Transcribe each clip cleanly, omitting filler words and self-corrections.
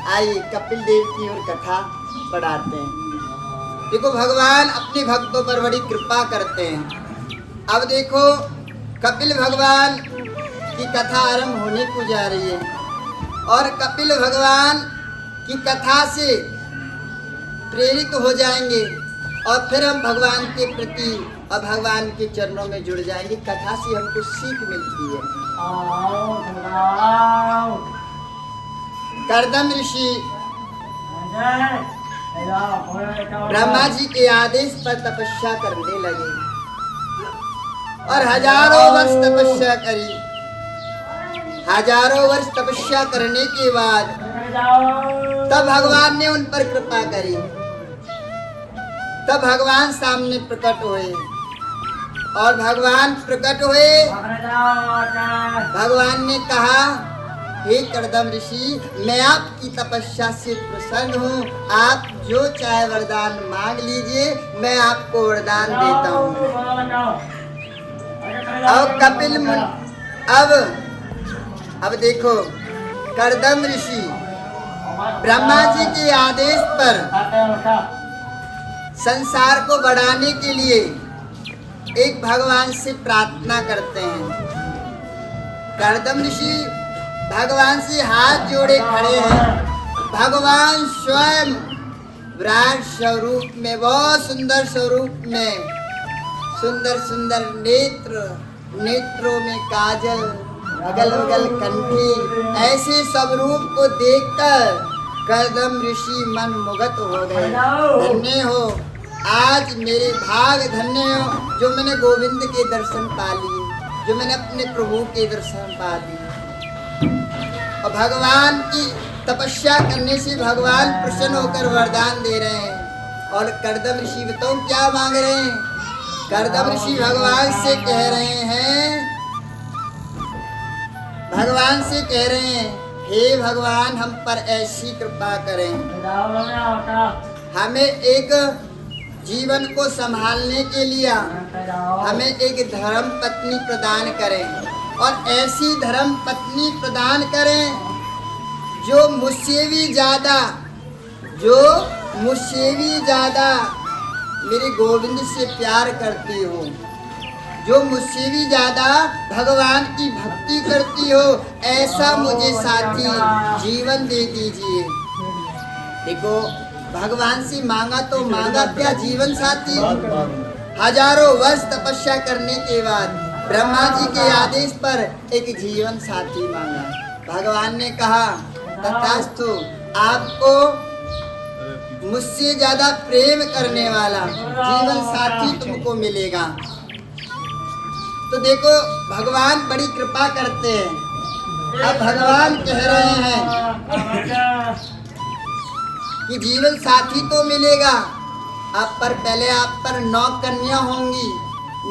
आइए कपिल देव की और कथा पढ़ाते हैं। देखो भगवान अपने भक्तों पर बड़ी कृपा करते हैं। अब देखो कपिल भगवान की कथा आरंभ होने को जा रही है और कपिल भगवान की कथा से प्रेरित हो जाएंगे और फिर हम भगवान के प्रति और भगवान के चरणों में जुड़ जाएंगे। कथा से हमको सीख मिलती है। कर्दम ऋषि ब्रह्मा जी के आदेश पर तपस्या करने लगे और हजारों वर्ष तपस्या करी। हजारों वर्ष तपस्या करने के बाद तब भगवान ने उन पर कृपा करी। तब भगवान सामने प्रकट हुए और भगवान प्रकट हुए। भगवान ने कहा, हे कर्दम ऋषि, मैं आपकी तपस्या से प्रसन्न हूँ। आप जो चाहे वरदान मांग लीजिए, मैं आपको वरदान देता हूँ। अब कपिल मुनि अब देखो कर्दम ऋषि ब्रह्मा जी के आदेश पर संसार को बढ़ाने के लिए एक भगवान से प्रार्थना करते हैं। कर्दम ऋषि भगवान से हाथ जोड़े खड़े हैं। भगवान स्वयं विराट स्वरूप में, बहुत सुंदर स्वरूप में, सुंदर सुंदर नेत्रों में काजल, अगल बगल कंठी, ऐसे सब रूप को देखकर कर्दम ऋषि मन मुग्ध हो गए। धन्य हो, आज मेरे भाग धन्य हो जो मैंने गोविंद के दर्शन पा लिए, जो मैंने अपने प्रभु के दर्शन पा लिए। और भगवान की तपस्या करने से भगवान प्रसन्न होकर वरदान दे रहे हैं। और कर्दम ऋषि बताओ क्या मांग रहे हैं? कर्दम ऋषि भगवान से कह रहे हैं, भगवान से कह रहे हैं, हे भगवान, हम पर ऐसी कृपा करें, हमें एक जीवन को संभालने के लिए हमें एक धर्म पत्नी प्रदान करें और ऐसी धर्म पत्नी प्रदान करें जो मुझसे भी ज्यादा मेरे गोविंद से प्यार करती हो, जो मुझसे भी ज्यादा भगवान की भक्ति करती हो, ऐसा मुझे साथी जीवन दे दीजिए। देखो भगवान से मांगा तो मांगा क्या, जीवन साथी। हजारों वर्ष तपस्या करने के बाद ब्रह्मा जी के आदेश पर एक जीवन साथी मांगा। भगवान ने कहा, तथास्तु, आपको मुझसे ज्यादा प्रेम करने वाला जीवन साथी तुमको मिलेगा। तो देखो भगवान बड़ी कृपा करते हैं। अब भगवान कह रहे हैं कि जीवन साथी तो मिलेगा, आप पर पहले आप पर 9 कन्या होंगी।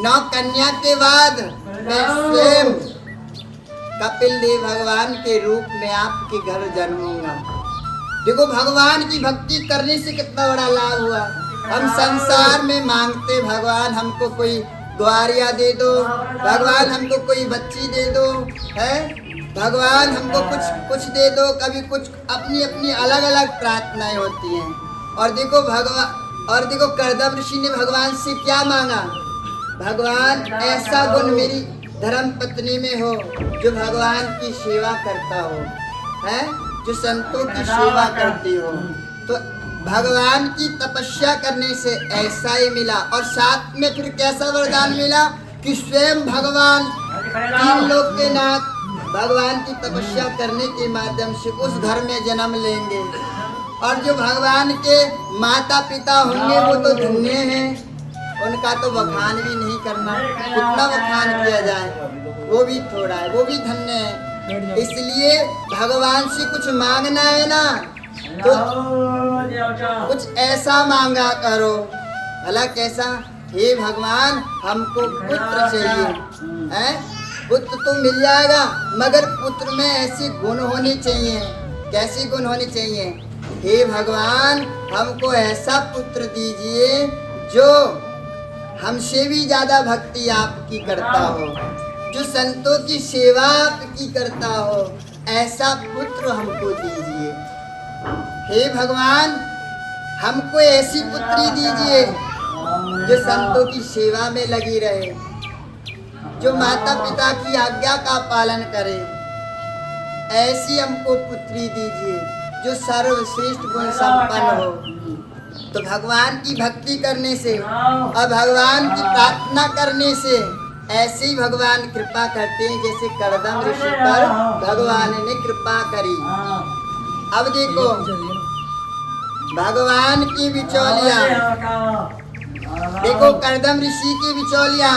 9 कन्या के बाद मैं स्वयं कपिल देव भगवान के रूप में आपके घर जन्मूंगा। देखो भगवान की भक्ति करने से कितना बड़ा लाभ हुआ। हम संसार में मांगते, भगवान हमको कोई द्वारिया दे दो, भगवान हमको कोई बच्ची दे दो, है भगवान हमको कुछ दे दो, कभी कुछ अपनी अपनी अलग अलग प्रार्थनाएं होती हैं। और देखो कर्दम ऋषि ने भगवान से क्या मांगा? भगवान ऐसा गुण मेरी धर्म पत्नी में हो जो भगवान की सेवा करता हो, है जो संतों की सेवा करती हो। तो भगवान की तपस्या करने से ऐसा ही मिला। और साथ में फिर कैसा वरदान मिला कि स्वयं भगवान 3 लोक के नाथ भगवान की तपस्या करने के माध्यम से उस घर में जन्म लेंगे। और जो भगवान के माता पिता होंगे वो तो धन्य हैं, उनका तो बखान भी नहीं करना, कितना बखान किया जाए, वो भी थोड़ा है, वो भी धन्य है। इसलिए भगवान से कुछ मांगना है ना तो कुछ ऐसा मांगा करो। भला कैसा? हे भगवान, हमको पुत्र चाहिए, है पुत्र तो मिल जाएगा, मगर पुत्र में ऐसे गुण होने चाहिए। कैसे गुण होने चाहिए? हे भगवान, हमको ऐसा पुत्र दीजिए जो हमसे भी ज्यादा भक्ति आपकी करता हो, जो संतों की सेवा आपकी करता हो, ऐसा पुत्र हमको दीजिए। हे भगवान, हमको ऐसी पुत्री दीजिए जो संतों की सेवा में लगी रहे, जो माता पिता की आज्ञा का पालन करे। ऐसी हमको पुत्री दीजिए जो सर्वश्रेष्ठ गुण संपन्न हो। तो भगवान की भक्ति करने से और भगवान की प्रार्थना करने से ऐसे ही भगवान कृपा करते हैं, जैसे कर्दम ऋषि पर भगवान ने कृपा करी। अब देखो भगवान की बिचौलिया, देखो कर्दम ऋषि की बिचौलिया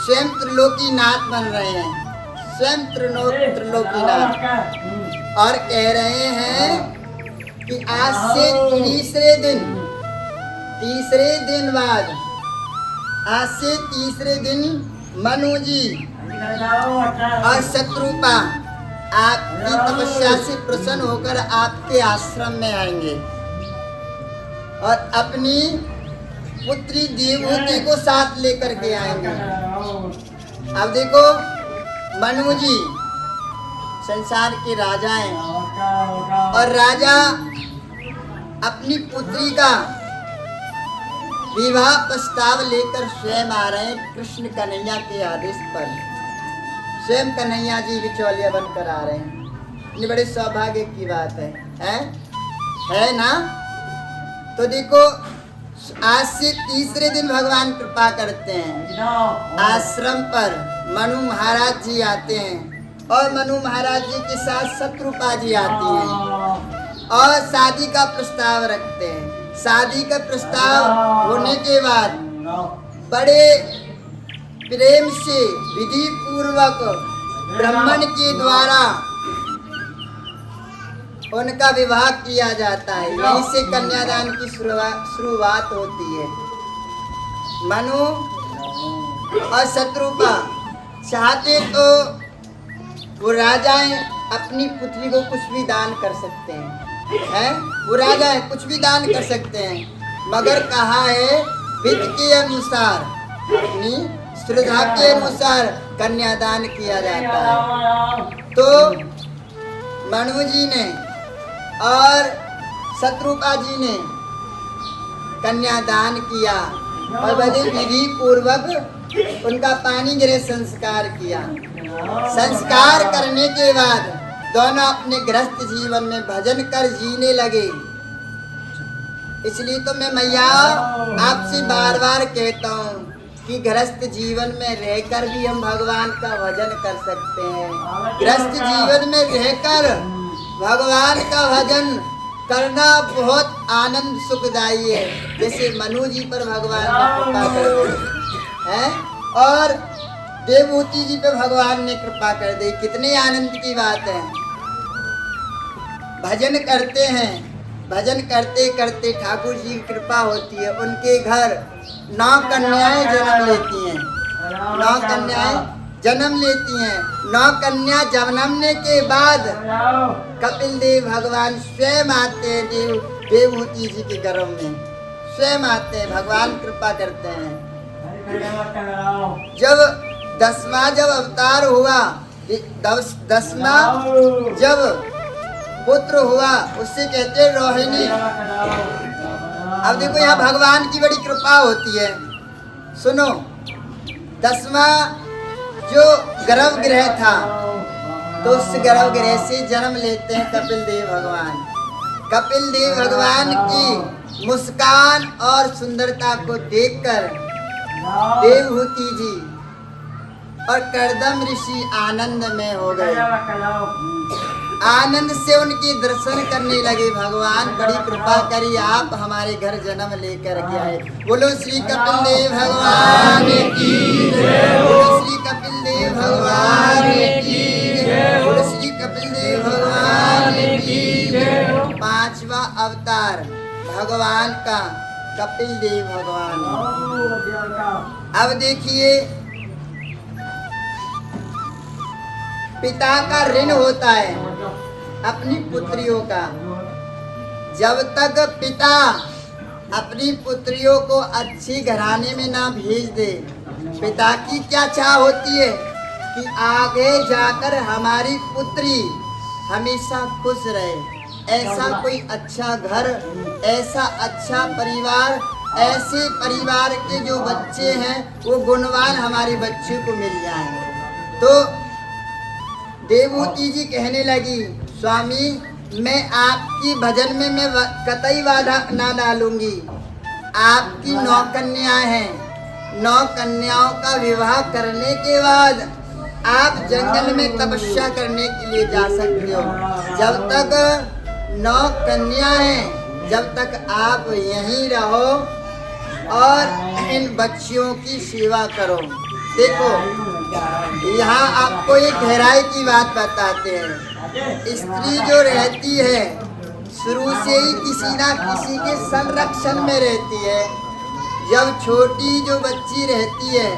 स्वयं त्रिलोकीनाथ बन रहे हैं, स्वयं त्रिलोकीनाथ, और कह रहे हैं कि आज से तीसरे दिन बाद, आज से तीसरे दिन मनु जी और शत्रुपा आपकी तपस्या से प्रसन्न होकर आपके आश्रम में आएंगे और अपनी पुत्री देवहूति को साथ लेकर के आएंगे। अब देखो मनु जी संसार के राजा हैं और राजा अपनी पुत्री का विवाह प्रस्ताव लेकर स्वयं आ रहे हैं। कृष्ण कन्हैया के आदेश पर स्वयं कन्हैया जी बिचौलिया बनकर आ रहे हैं। ये बड़े सौभाग्य की बात है ना। तो देखो आज से तीसरे दिन भगवान कृपा करते हैं। आश्रम पर मनु महाराज जी आते हैं और मनु महाराज जी के साथ शत्रुपा जी आती हैं और शादी का प्रस्ताव रखते हैं। शादी का प्रस्ताव होने के बाद बड़े प्रेम से विधि पूर्वक ब्राह्मण के द्वारा उनका विवाह किया जाता है। यहीं से कन्यादान की शुरुआत होती है। मनु और शत्रुपा चाहते तो वो राजाएं अपनी पुत्री को कुछ भी दान कर सकते हैं, वो राजा है कुछ भी दान कर सकते हैं, मगर कहा है विधि के अनुसार, अपनी श्रद्धा के अनुसार कन्यादान किया जाता है। तो मनु जी ने और शत्रुपा जी ने कन्यादान किया और बड़े विधि पूर्वक उनका पानी गिरे संस्कार किया। संस्कार करने के बाद दोनों अपने गृहस्थ जीवन में भजन कर जीने लगे। इसलिए तो मैं मैया आपसे बार बार कहता हूँ कि गृहस्थ जीवन में रहकर भी हम भगवान का भजन कर सकते हैं। गृहस्थ जीवन में रहकर भगवान का भजन करना बहुत आनंद सुखदायी है। जैसे मनु जी पर भगवान ने कृपा कर दी है और देवहूति जी पे भगवान ने कृपा कर दी, कितने आनंद की बात है। भजन करते हैं, भजन करते करते ठाकुर जी की कृपा होती है। उनके घर 9 कन्याएं जन्म लेती हैं, 9 कन्याएं जन्म लेती हैं। 9 कन्या जन्मने के बाद कपिल देव भगवान स्वयं आते हैं देवहूति जी के गर्भ में, स्वयं आते हैं, भगवान कृपा करते हैं। जब 10वां जब अवतार हुआ, 10वां जब पुत्र हुआ, उससे कहते रोहिणी। अब देखो यहाँ भगवान की बड़ी कृपा होती है। सुनो, 10वां जो गर्भगृह था, तो उस गर्भगृह से जन्म लेते हैं कपिल देव भगवान। कपिल देव भगवान की मुस्कान और सुंदरता को देखकर देवहूति जी और कर्दम ऋषि आनंद में हो गए। आनंद से उनके दर्शन करने लगे। भगवान बड़ी कृपा करी, आप हमारे घर जन्म लेकर के आए। बोलो श्री कपिल देव भगवान की जय, बोलो श्री कपिल देव भगवान की जय, बोलो श्री कपिल देव भगवान की जय। 5वां अवतार भगवान का कपिल देव भगवान। अब देखिए, पिता का ऋण होता है अपनी पुत्रियों का। जब तक पिता अपनी पुत्रियों को अच्छी घराने में ना भेज दे, पिता की क्या चाह होती है कि आगे जाकर हमारी पुत्री हमेशा खुश रहे, ऐसा कोई अच्छा घर, ऐसा अच्छा परिवार, ऐसे परिवार के जो बच्चे हैं वो गुणवान हमारे बच्चे को मिल जाए। तो देवहूति जी कहने लगी, स्वामी मैं आपकी भजन में मैं कतई बाधा ना डालूंगी। आपकी 9 कन्याएं हैं, 9 कन्याओं का विवाह करने के बाद आप जंगल में तपस्या करने के लिए जा सकते हो। जब तक 9 कन्या हैं, जब तक आप यहीं रहो और इन बच्चियों की सेवा करो। देखो यहाँ आपको एक गहराई की बात बताते हैं। स्त्री जो रहती है शुरू से ही किसी ना किसी के संरक्षण में रहती है। जब छोटी जो बच्ची रहती है,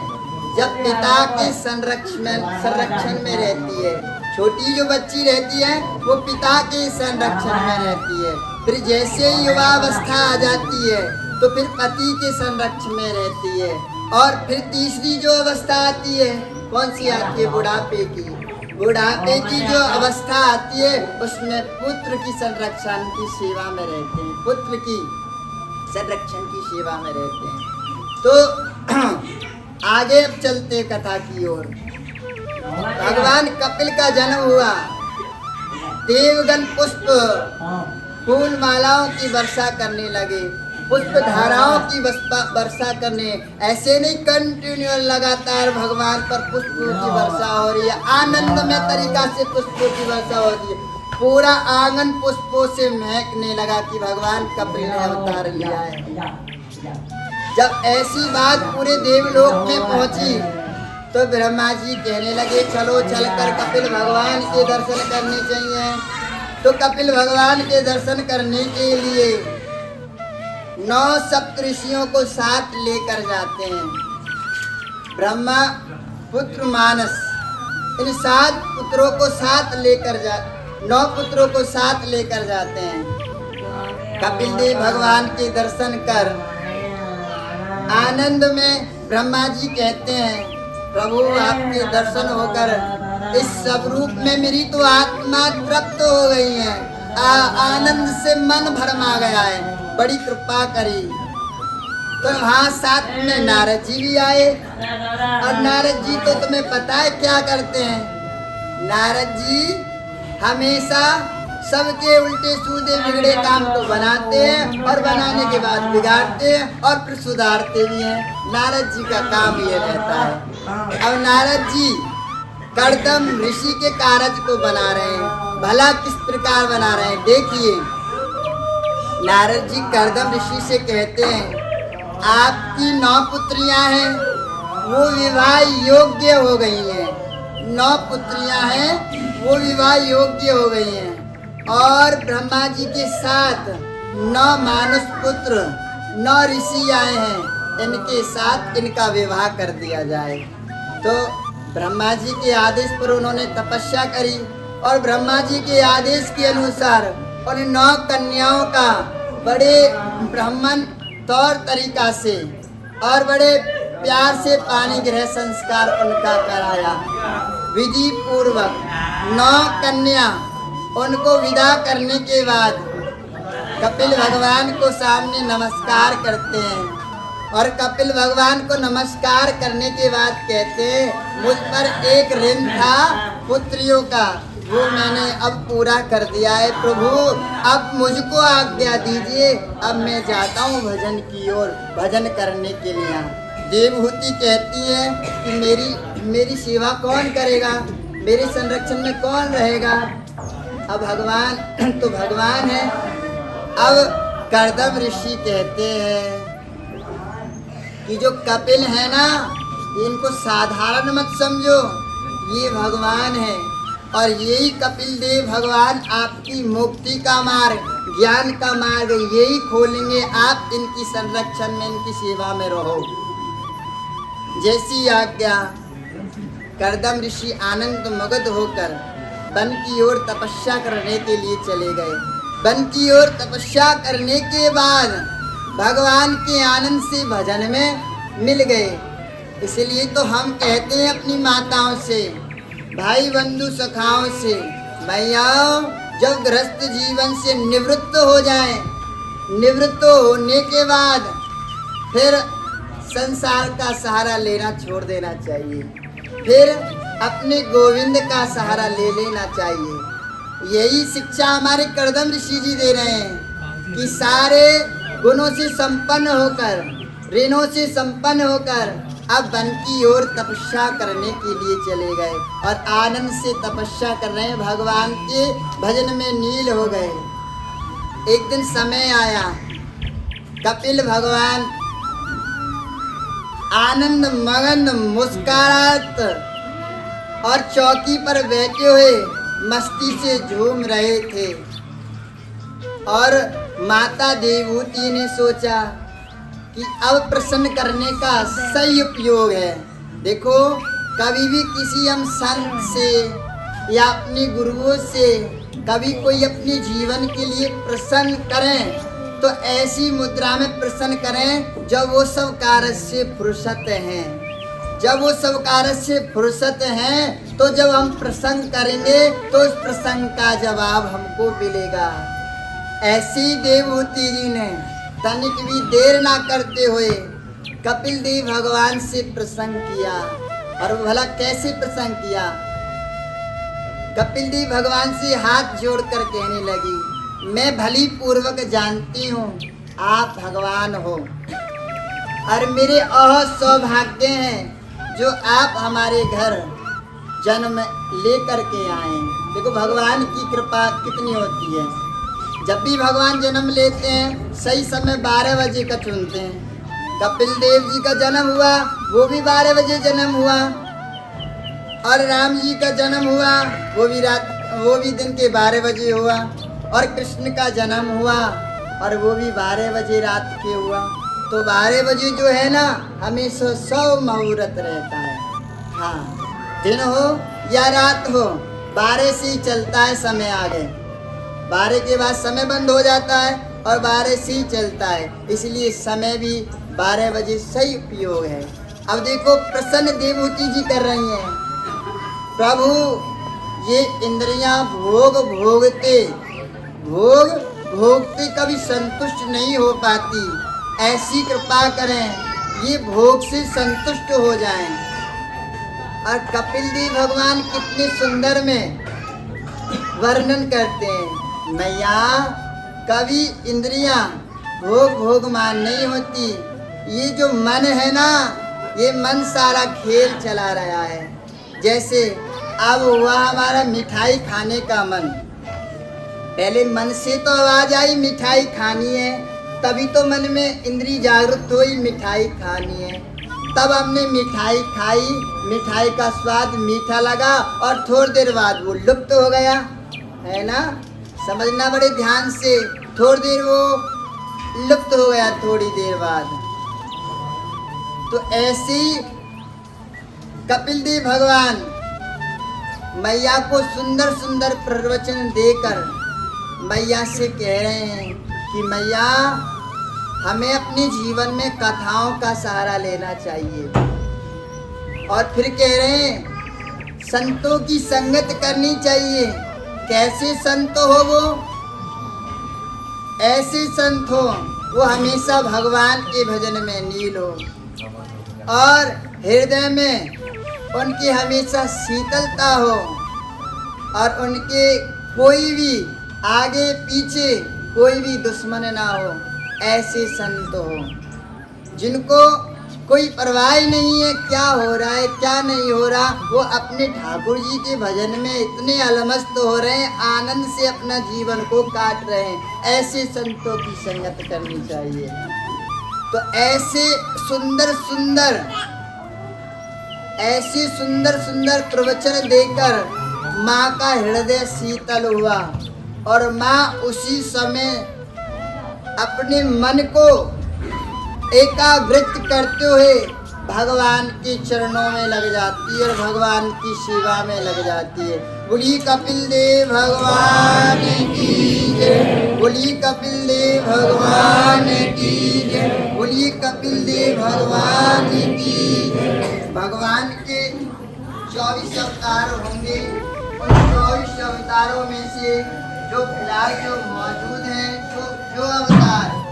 जब पिता के संरक्षण में रहती है, छोटी जो बच्ची रहती है वो पिता के संरक्षण में रहती है। फिर जैसे ही युवावस्था आ जाती है तो फिर पति के संरक्षण में रहती है। और फिर तीसरी जो अवस्था आती है, कौन सी आती है? बुढ़ापे की। बुढ़ापे की जो अवस्था आती है उसमें पुत्र की संरक्षण की सेवा में रहते हैं, पुत्र की संरक्षण की सेवा में रहते हैं। तो आगे अब चलते कथा की ओर। भगवान कपिल का जन्म हुआ। देवगण पुष्प फूल मालाओं की वर्षा करने लगे, पुष्प धाराओं की वर्षा करने। ऐसे नहीं कंटिन्यू लगातार भगवान पर पुष्पों की वर्षा हो रही है, आनंदमय तरीका से पुष्पों की वर्षा हो रही है। पूरा आंगन पुष्पों से महकने लगा कि भगवान कपिल ने अवतार लिया है। जब ऐसी बात पूरे देवलोक में पहुंची तो ब्रह्मा जी कहने लगे, चलो चलकर कपिल भगवान के दर्शन करने चाहिए। तो कपिल भगवान के दर्शन करने के लिए 9 सप्तऋषियों को साथ लेकर जाते हैं। ब्रह्मा, पुत्र, मानस, इन 7 पुत्रों को साथ लेकर 9 पुत्रों को साथ लेकर जाते हैं। कपिल देव भगवान के दर्शन कर आनंद में ब्रह्मा जी कहते हैं, प्रभु आपके दर्शन होकर इस सब रूप में मेरी तो आत्मा तृप्त हो गई है, आनंद से मन भरमा गया है, बड़ी कृपा करी। तो वहाँ साथ में नारद जी भी आए। और नारद जी तो तुम्हें पता है क्या करते हैं? नारद जी हमेशा सबके उल्टे सीधे बिगड़े काम को बनाते हैं और बनाने के बाद बिगाड़ते हैं और फिर सुधारते भी हैं। नारद जी का काम ये रहता है। अब नारद जी कर्दम ऋषि के कारज को बना रहे हैं। भला किस प्रकार बना रहे हैं देखिए। नारद जी कर्दम ऋषि से कहते हैं, आपकी 9 पुत्रियां हैं, वो विवाह योग्य हो गई हैं। 9 पुत्रियां हैं, वो विवाह योग्य हो गई हैं। और ब्रह्मा जी के साथ 9 मानुष पुत्र, 9 ऋषि आए हैं, इनके साथ इनका विवाह कर दिया जाए। तो ब्रह्मा जी के आदेश पर उन्होंने तपस्या करी और ब्रह्मा जी के आदेश के अनुसार उन 9 कन्याओं का बड़े ब्राह्मण तौर तरीका से और बड़े प्यार से पानी ग्रह संस्कार उनका कराया विधि पूर्वक। 9 कन्या उनको विदा करने के बाद कपिल भगवान को सामने नमस्कार करते हैं और कपिल भगवान को नमस्कार करने के बाद कहते हैं, मुझ पर एक ऋण था पुत्रियों का, वो मैंने अब पूरा कर दिया है प्रभु, अब मुझको आज्ञा दीजिए, अब मैं जाता हूँ भजन की ओर, भजन करने के लिए। देवहूति कहती है कि मेरी सेवा कौन करेगा, मेरे संरक्षण में कौन रहेगा। अब भगवान तो भगवान है। अब कर्दम ऋषि कहते हैं कि जो कपिल है ना, इनको साधारण मत समझो, ये भगवान है और यही कपिल देव भगवान आपकी मुक्ति का मार्ग, ज्ञान का मार्ग यही खोलेंगे। आप इनकी संरक्षण में, इनकी सेवा में रहो। जैसी आज्ञा। कर्दम ऋषि आनंद मगध होकर वन की ओर तपस्या करने के लिए चले गए। वन की ओर तपस्या करने के बाद भगवान के आनंद से भजन में मिल गए। इसलिए तो हम कहते हैं अपनी माताओं से, भाई बंधु सखाओं से, भैया जब गृहस्थ जीवन से निवृत्त हो जाएं, निवृत्त होने के बाद फिर संसार का सहारा लेना छोड़ देना चाहिए, फिर अपने गोविंद का सहारा ले लेना चाहिए। यही शिक्षा हमारे करदम ऋषि जी दे रहे हैं कि सारे गुणों से संपन्न होकर, ऋणों से संपन्न होकर अब वन की ओर तपस्या करने के लिए चले गए और आनंद से तपस्या कर रहे हैं, भगवान के भजन में नील हो गए। एक दिन समय आया, कपिल भगवान आनंद मगन मुस्कुराहट और चौकी पर बैठे हुए मस्ती से झूम रहे थे और माता देवहूति ने सोचा कि अब प्रसन्न करने का सही उपयोग है। देखो, कभी भी किसी हम संत से या अपने गुरुओं से कभी कोई अपने जीवन के लिए प्रसन्न करें तो ऐसी मुद्रा में प्रसन्न करें जब वो सब कार्य से फुर्सत हैं। जब वो सब कार्य से फुर्सत हैं तो जब हम प्रसंग करेंगे तो उस प्रसंग का जवाब हमको मिलेगा। ऐसी देवहूति जी ने तनिक भी देर ना करते हुए कपिल देव भगवान से प्रसंग किया। और भला कैसे प्रसंग किया? कपिल देव भगवान से हाथ जोड़कर कहने लगी, मैं भली पूर्वक जानती हूँ आप भगवान हो और मेरे सौभाग्य हैं जो आप हमारे घर जन्म लेकर के आए। देखो भगवान की कृपा कितनी होती है। जब भी भगवान जन्म लेते हैं सही समय 12 बजे का चुनते हैं। कपिल देव जी का जन्म हुआ वो भी 12 बजे जन्म हुआ और राम जी का जन्म हुआ वो भी दिन के 12 बजे हुआ और कृष्ण का जन्म हुआ और वो भी 12 बजे रात के हुआ। तो 12 बजे जो है ना हमेशा 100 मुहूर्त रहता है। हाँ, दिन हो या रात हो 12 से ही चलता है समय आगे। 12 के बाद समय बंद हो जाता है और 12 से ही चलता है, इसलिए समय भी 12 बजे सही उपयोग है। अब देखो प्रसन्न देवहूति जी कर रही हैं, प्रभु ये इंद्रियां भोगते कभी संतुष्ट नहीं हो पाती, ऐसी कृपा करें ये भोग से संतुष्ट हो जाएं। और कपिल देव भगवान कितने सुंदर में वर्णन करते हैं, मैया कभी इंद्रियां भोग मान नहीं होती, ये जो मन है ना ये मन सारा खेल चला रहा है। जैसे अब हुआ हमारा मिठाई खाने का मन, पहले मन से तो आवाज आई मिठाई खानी है, तभी तो मन में इंद्री जागृत हुई मिठाई खानी है, तब हमने मिठाई खाई, मिठाई का स्वाद मीठा लगा और थोड़ी देर बाद वो लुप्त हो गया, है ना। समझना बड़े ध्यान से, थोड़ी देर वो लुप्त हो गया थोड़ी देर बाद। तो ऐसे ही कपिल देव भगवान मैया को सुंदर सुंदर प्रवचन देकर मैया से कह रहे हैं कि मैया हमें अपने जीवन में कथाओं का सहारा लेना चाहिए। और फिर कह रहे हैं संतों की संगत करनी चाहिए। कैसे संत हो वो? ऐसे संत हो वो हमेशा भगवान के भजन में नील हो और हृदय में उनकी हमेशा शीतलता हो और उनके कोई भी आगे पीछे कोई भी दुश्मन ना हो। ऐसे संत हो जिनको कोई परवाह नहीं है क्या हो रहा है क्या नहीं हो रहा, वो अपने ठाकुर जी के भजन में इतने अलमस्त हो रहे हैं, आनंद से अपना जीवन को काट रहे हैं। ऐसे संतों की संगत करनी चाहिए। तो ऐसे सुंदर सुंदर प्रवचन देकर माँ का हृदय शीतल हुआ और माँ उसी समय अपने मन को एकाग्रित करते हुए भगवान के चरणों में लग जाती है और भगवान की सेवा में लग जाती है। बोलिए कपिल देव भगवान की जय, बोलिए कपिल देव भगवान की जय, बोलिए कपिल देव भगवान की जय। भगवान के 24 अवतार होंगे, उन 24 अवतारों में से जो फिलहाल जो मौजूद हैं, जो अवतार,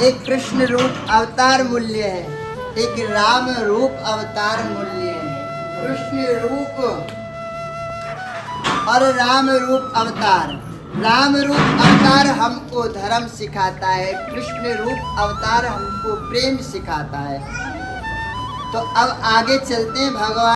एक कृष्ण रूप अवतार मूल्य है, एक राम रूप अवतार मूल्य है। कृष्ण रूप और राम रूप अवतार। राम रूप अवतार हमको धर्म सिखाता है, कृष्ण रूप अवतार हमको प्रेम सिखाता है। तो अब आगे चलते हैं। भगवान